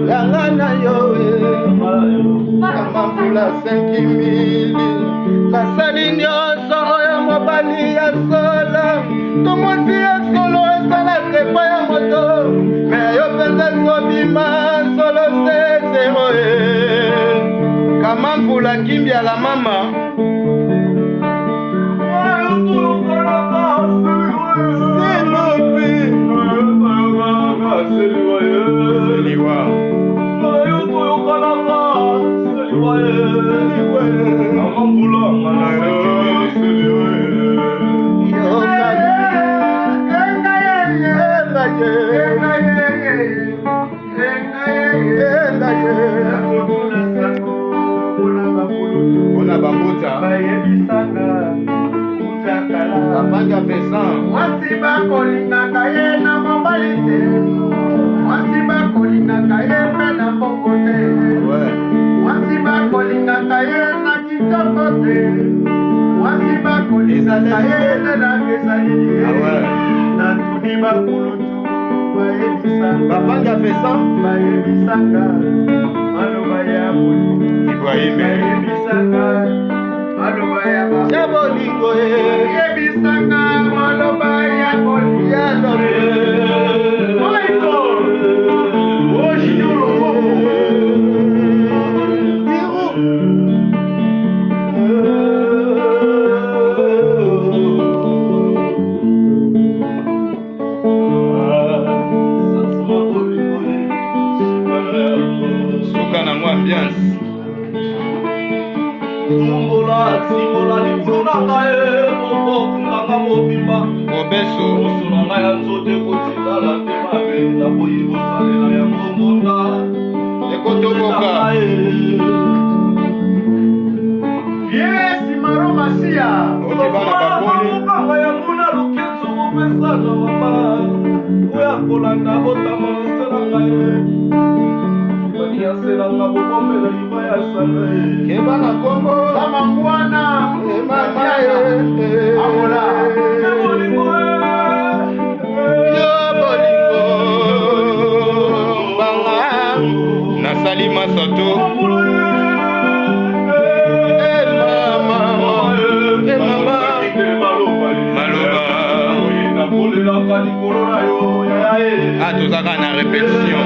Yangana yowe Kamambula 5000 nasali nyonso oyo mobali ya solo tomosi ya solo esala sepa ya moto me yo penza sobima solo sesero Kamambula kimbia la mama Ona bambota Abanga pesan Wasi bakolingaka ye na mobali te Wasi bakolingaka ye pe na bongo te Wasi bakolingaka ye na kitoko te Wasi bakolingaka ye na kesali na tudi bakulutu bayebisanga Babanga pesan bayebisanga maloba ya boli bayebisanga maloba ya bolingo bayebisanga maloba ya boli ya lobe oiko oshiro ambiance Tumbola, simola, limona kae, mobo, kunganga mobimba Bobeso Osulanga ya nzote kotika la temabe Na boyi bosalela ya mbongonda Ekotoboka Yes, maro masia Okibana bakoli Mukanga ya muna lukizu mupesa na mama Oya kolanda botama selanga ye Bani ya selanga bobombela ibaya sana ye Kebana kombo Samangwana Mama ye Amola Bolingo Yo bolingo Banga Nasali Masato Ah, tout ça quand on a répétition.